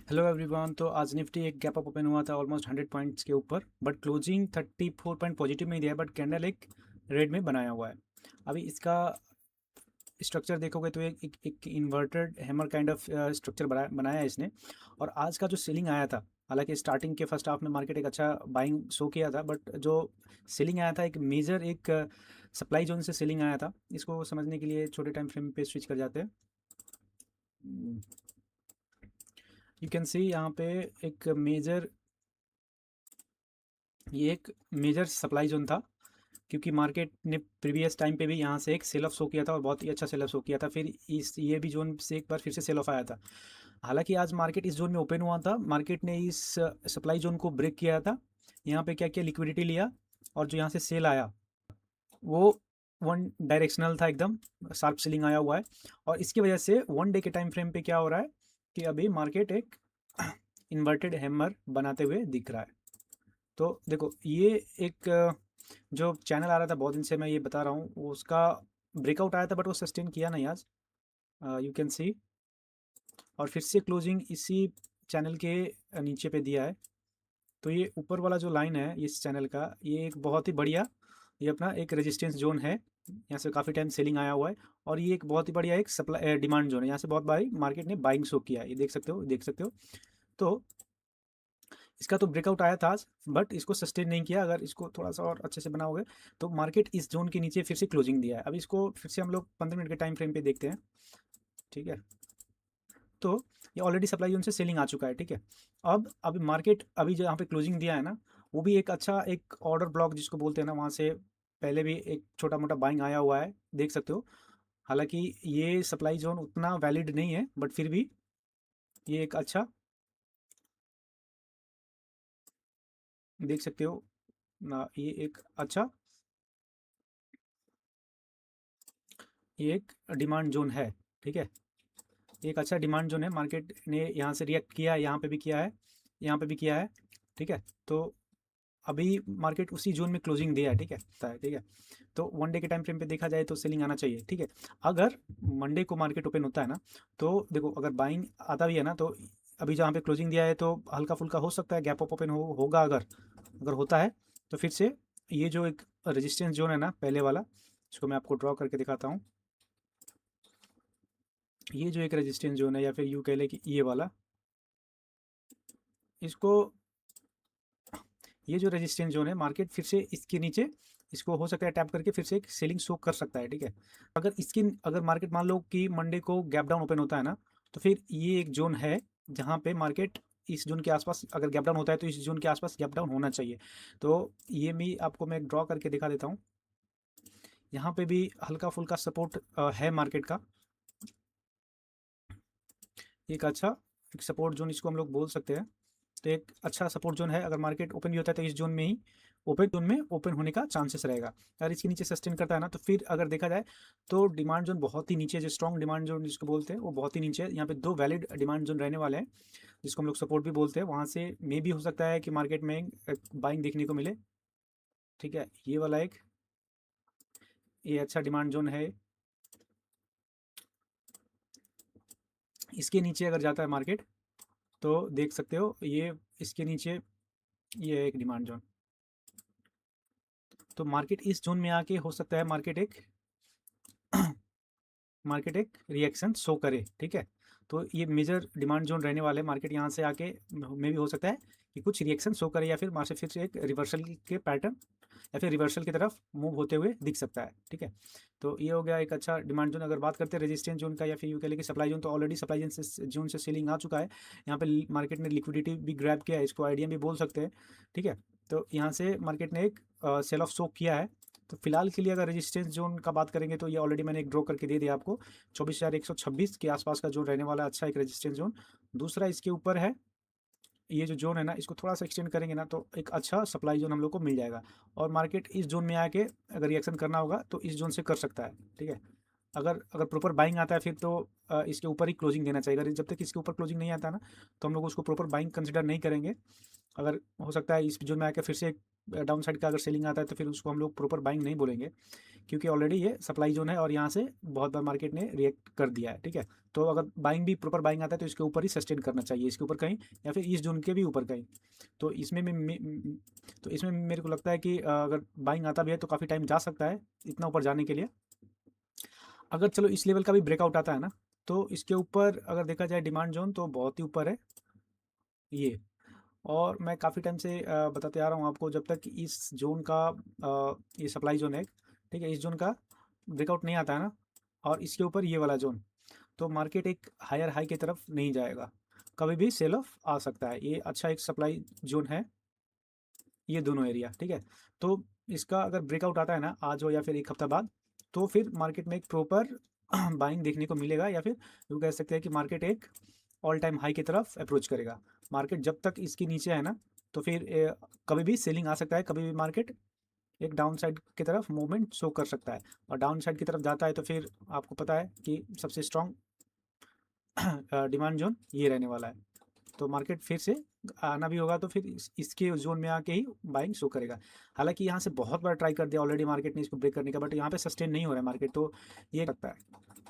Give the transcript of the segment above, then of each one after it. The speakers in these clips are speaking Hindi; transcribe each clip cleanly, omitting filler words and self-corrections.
Hello everyone. तो आज निफ्टी एक गैप अप ओपन हुआ था ऑलमोस्ट 100 पॉइंट्स के ऊपर, बट क्लोजिंग 34 पॉइंट पॉजिटिव में ही दिया है, बट कैंडल एक रेड में बनाया हुआ है। अभी इसका स्ट्रक्चर देखोगे तो एक inverted hammer kind of structure बनाया है इसने। और आज का जो सेलिंग आया था, हालांकि स्टार्टिंग के फर्स्ट हाफ में मार्केट एक अच्छा बाइंग शो किया था, बट जो सेलिंग आया था एक मेजर एक सप्लाई जोन से सेलिंग आया था। इसको समझने के लिए छोटे टाइम फ्रेम पे स्विच कर जाते हैं। यू कैन सी यहाँ पे एक मेजर ये एक मेजर सप्लाई जोन था, क्योंकि मार्केट ने प्रीवियस टाइम पे भी यहाँ से एक सेल ऑफ शो किया था और बहुत ही अच्छा सेल ऑफ शो किया था। फिर इस ये भी जोन से एक बार फिर से सेल ऑफ आया था। हालांकि आज मार्केट इस जोन में ओपन हुआ था, मार्केट ने इस सप्लाई जोन को ब्रेक किया था। यहाँ पे क्या किया, लिक्विडिटी लिया, और जो यहाँ से सेल आया वो वन डायरेक्शनल था, एकदम शार्प सेलिंग आया हुआ है। और इसकी वजह से वन डे के टाइम फ्रेम पे क्या हो रहा है कि अभी मार्केट एक इन्वर्टेड हैमर बनाते हुए दिख रहा है। तो देखो ये एक जो चैनल आ रहा था बहुत दिन से मैं ये बता रहा हूँ, वो उसका ब्रेकआउट आया था, बट वो सस्टेन किया नहीं आज। यू कैन सी, और फिर से क्लोजिंग इसी चैनल के नीचे पे दिया है। तो ये ऊपर वाला जो लाइन है इस चैनल का, ये एक बहुत ही बढ़िया, ये अपना एक रेजिस्टेंस जोन है। यहाँ से काफ़ी टाइम सेलिंग आया हुआ है, और ये एक बहुत ही बढ़िया एक सप्लाई डिमांड जोन है। यहाँ से बहुत बारी मार्केट ने बाइंग शो किया है, ये देख सकते हो, देख सकते हो। तो इसका तो ब्रेकआउट आया था आज, बट इसको सस्टेन नहीं किया। अगर इसको थोड़ा सा और अच्छे से बनाओगे तो मार्केट इस जोन के नीचे फिर से क्लोजिंग दिया है। अब इसको फिर से हम लोग 15 मिनट के टाइम फ्रेम पे देखते हैं। ठीक है, तो ये ऑलरेडी सप्लाई जोन से सेलिंग आ चुका है। ठीक है, अब अभी मार्केट अभी जो यहाँ पे क्लोजिंग दिया है ना, वो भी एक अच्छा एक ऑर्डर ब्लॉक जिसको बोलते हैं ना, वहाँ से पहले भी एक छोटा मोटा बाइंग आया हुआ है, देख सकते हो। हालांकि ये सप्लाई जोन उतना वैलिड नहीं है, बट फिर भी ये एक अच्छा, देख सकते हो ना, ये एक अच्छा, ये एक डिमांड जोन है। ठीक है, एक अच्छा डिमांड जोन है। मार्केट ने यहाँ से रिएक्ट किया है, यहाँ पे भी किया है, यहाँ पे भी किया है। ठीक है, तो अभी मार्केट उसी जोन में क्लोजिंग दिया है। ठीक है, ठीक है। तो वन डे के टाइम फ्रेम पे देखा जाए तो सेलिंग आना चाहिए। ठीक है, अगर मंडे को मार्केट ओपन होता है ना, तो देखो अगर बाइंग आता भी है ना, तो अभी जहाँ पे क्लोजिंग दिया है तो हल्का फुल्का हो सकता है गैप अप ओपन होगा। अगर अगर होता है तो फिर से ये जो एक रेजिस्टेंस जोन है ना पहले वाला, इसको मैं आपको ड्रॉ करके दिखाता हूँ। ये जो एक रेजिस्टेंस जोन है, या फिर यूँ कह लें कि ये वाला, इसको, ये जो रेजिस्टेंस जोन है, मार्केट फिर से इसके नीचे इसको हो सकता है टैप करके फिर से एक सेलिंग शो कर सकता है। ठीक है, अगर मार्केट मान लो कि मंडे को गैप डाउन ओपन होता है ना, तो फिर ये एक जोन है जहाँ पे मार्केट इस जोन के आसपास, अगर गैप डाउन होता है तो इस जोन के आसपास गैप डाउन होना चाहिए। तो ये भी आपको मैं ड्रॉ करके दिखा देता हूँ। यहाँ पे भी हल्का फुल्का सपोर्ट है मार्केट का, एक अच्छा एक सपोर्ट जोन इसको हम लोग बोल सकते हैं। तो एक अच्छा सपोर्ट जोन है, अगर मार्केट ओपन भी होता है तो इस जोन में ही, ओपन जोन में ओपन होने का चांसेस रहेगा। अगर इसके नीचे सस्टेन करता है ना, तो फिर अगर देखा जाए तो डिमांड जोन बहुत ही नीचे, जो स्ट्रॉन्ग डिमांड जोन जिसको बोलते हैं वो बहुत ही नीचे है। यहाँ पे दो वैलिड डिमांड जोन रहने वाले हैं, जिसको हम लोग सपोर्ट भी बोलते हैं। वहाँ से मे भी हो सकता है कि मार्केट में बाइंग देखने को मिले। ठीक है, ये वाला एक, ये अच्छा डिमांड जोन है। इसके नीचे अगर जाता है मार्केट, तो देख सकते हो ये, इसके नीचे ये है एक डिमांड जोन। तो मार्केट इस जोन में आके हो सकता है मार्केट एक रिएक्शन शो करे। ठीक है, तो ये मेजर डिमांड जोन रहने वाले, मार्केट यहाँ से आके में भी हो सकता है कि कुछ रिएक्शन शो करे, या फिर मार्केट फिर से एक रिवर्सल के पैटर्न या फिर रिवर्सल की तरफ मूव होते हुए दिख सकता है। ठीक है, तो ये हो गया एक अच्छा डिमांड जोन। अगर बात करते हैं रेजिस्टेंस जोन का, या फिर यूँ कह लें कि सप्लाई जोन, तो ऑलरेडी सप्लाई जोन से सेलिंग आ चुका है। यहाँ पे मार्केट ने लिक्विडिटी भी ग्रैब किया है, इसको आईडीएम भी बोल सकते हैं। ठीक है, तो यहाँ से मार्केट ने एक सेल ऑफ शो किया है। तो फिलहाल के लिए अगर रेजिस्टेंस जोन का बात करेंगे, तो ये ऑलरेडी मैंने एक ड्रॉ करके दे दिया आपको, 24,126 के आसपास का जोन रहने वाला है, अच्छा एक रेजिस्टेंस जोन। दूसरा इसके ऊपर है, ये जो जोन है ना, इसको थोड़ा सा एक्सटेंड करेंगे ना, तो एक अच्छा सप्लाई जोन हम लोग को मिल जाएगा। और मार्केट इस जोन में आके अगर रिएक्शन करना होगा तो इस जोन से कर सकता है। ठीक है, अगर अगर प्रॉपर बाइंग आता है फिर तो इसके ऊपर ही क्लोजिंग देना चाहिए। अगर जब तक इसके ऊपर क्लोजिंग नहीं आता ना, तो हम लोग उसको प्रॉपर बाइंग कंसिडर नहीं करेंगे। अगर हो सकता है इस जोन में आकर फिर से एक डाउन साइड का अगर सेलिंग आता है तो फिर उसको हम लोग प्रॉपर बाइंग नहीं बोलेंगे, क्योंकि ऑलरेडी ये सप्लाई जोन है और यहाँ से बहुत बार मार्केट ने रिएक्ट कर दिया है, ठीक है। तो अगर बाइंग भी प्रॉपर बाइंग आता है तो इसके ऊपर ही सस्टेन करना चाहिए, इसके ऊपर कहीं या फिर इस जोन के भी ऊपर कहीं। तो इसमें तो इसमें मेरे को लगता है कि अगर बाइंग आता भी है तो काफ़ी टाइम जा सकता है इतना ऊपर जाने के लिए। अगर चलो इस लेवल का भी ब्रेकआउट आता है ना, तो इसके ऊपर अगर देखा जाए डिमांड जोन तो बहुत ही ऊपर है ये। और मैं काफ़ी टाइम से बताते आ रहा हूँ आपको, जब तक इस जोन का ये सप्लाई जोन है, ठीक है, इस जोन का ब्रेकआउट नहीं आता है ना, और इसके ऊपर ये वाला जोन, तो मार्केट एक हायर हाई की तरफ नहीं जाएगा, कभी भी सेल ऑफ आ सकता है। ये अच्छा एक सप्लाई जोन है ये दोनों एरिया, ठीक है। तो इसका अगर ब्रेकआउट आता है ना आज हो या फिर एक हफ्ता बाद, तो फिर मार्केट में एक प्रॉपर बाइंग देखने को मिलेगा, या फिर यूँ कह सकते हैं कि मार्केट एक ऑल टाइम हाई की तरफ अप्रोच करेगा। मार्केट जब तक इसके नीचे है ना, तो फिर कभी भी सेलिंग आ सकता है, कभी भी मार्केट एक डाउन साइड की तरफ मूवमेंट शो कर सकता है। और डाउन साइड की तरफ जाता है तो फिर आपको पता है कि सबसे स्ट्रॉन्ग डिमांड जोन ये रहने वाला है। तो मार्केट फिर से आना भी होगा तो फिर इसके जोन में आके ही बाइंग शो करेगा। हालांकि यहाँ से बहुत बार ट्राई कर दिया ऑलरेडी मार्केट ने इसको ब्रेक करने का, बट यहाँ पे सस्टेन नहीं हो रहा है मार्केट, तो ये लगता है।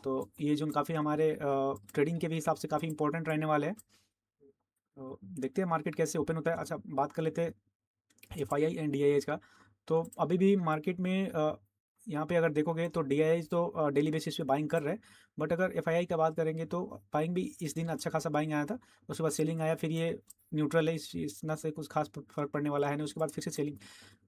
तो ये जोन काफ़ी हमारे ट्रेडिंग के भी हिसाब से काफ़ी इंपॉर्टेंट रहने वाले हैं। तो देखते हैं मार्केट कैसे ओपन होता है। अच्छा, बात कर लेते हैं एफआईआई एंड डीआईएच का। तो अभी भी मार्केट में यहाँ पे अगर देखोगे तो डीआईएच तो डेली बेसिस पे बाइंग कर रहे हैं, बट अगर एफआईआई का बात करेंगे तो बाइंग भी इस दिन अच्छा खासा बाइंग आया था, उसके बाद सेलिंग आया, फिर ये न्यूट्रल है, इतना से कुछ खास फर्क पड़ने वाला है नहीं, उसके बाद फिर से सेलिंग।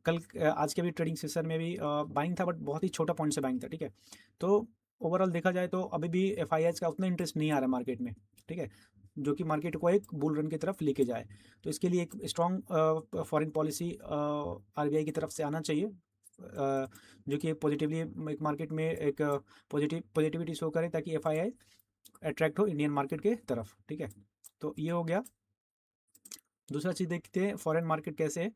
कल आज के भी ट्रेडिंग सेशन में भी बाइंग था, बट बहुत ही छोटा पॉइंट से बाइंग था, ठीक है। तो ओवरऑल देखा जाए तो अभी भी एफआईआई का उतना इंटरेस्ट नहीं आ रहा मार्केट में, ठीक है, जो कि मार्केट को एक बुल रन की तरफ लेके जाए। तो इसके लिए एक स्ट्रॉन्ग फॉरेन पॉलिसी आरबीआई की तरफ से आना चाहिए, जो कि पॉजिटिवली एक मार्केट में एक पॉजिटिविटी शो करे, ताकि एफआईआई अट्रैक्ट हो इंडियन मार्केट के तरफ, ठीक है। तो ये हो गया। दूसरा चीज़ देखते हैं फॉरेन मार्केट कैसे है।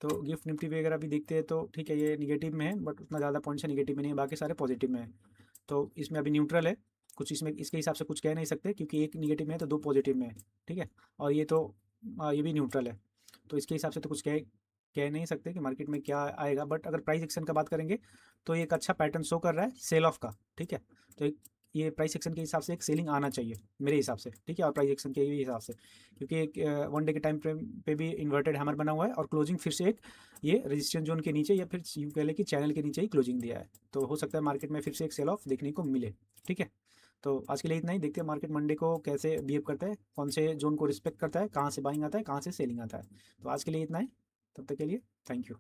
तो गिफ्ट निफ्टी वगैरह भी देखते हैं, तो ठीक है ये निगेटिव में है, बट उतना ज़्यादा पॉइंट्स है निगेटिव में नहीं है, बाकी सारे पॉजिटिव में है। तो इसमें अभी न्यूट्रल है, कुछ इसमें इसके हिसाब से कुछ कह नहीं सकते, क्योंकि एक निगेटिव में है तो दो पॉजिटिव में है, ठीक है। और ये तो ये भी न्यूट्रल है, तो इसके हिसाब से तो कुछ कह नहीं सकते कि मार्केट में क्या आएगा। बट अगर प्राइस एक्शन का बात करेंगे तो ये एक अच्छा पैटर्न शो कर रहा है सेल ऑफ का, ठीक है। तो एक ये प्राइस एक्शन के हिसाब से एक सेलिंग आना चाहिए मेरे हिसाब से, ठीक है, और प्राइस एक्शन के भी हिसाब से, क्योंकि एक वन डे के टाइम फ्रेम पे भी इन्वर्टेड हैमर बना हुआ है, और क्लोजिंग फिर से एक ये रेजिस्टेंस जोन के नीचे या फिर यूँ कह लें कि चैनल के नीचे ही क्लोजिंग दिया है। तो हो सकता है मार्केट में फिर से एक सेल ऑफ देखने को मिले, ठीक है। तो आज के लिए इतना ही, देखते हैं मार्केट मंडे को कैसे बिहेव करता है, कौन से जोन को रिस्पेक्ट करता है, कहाँ से बाइंग आता है, कहाँ से सेलिंग आता है। तो आज के लिए इतना ही, तब तक के लिए थैंक यू।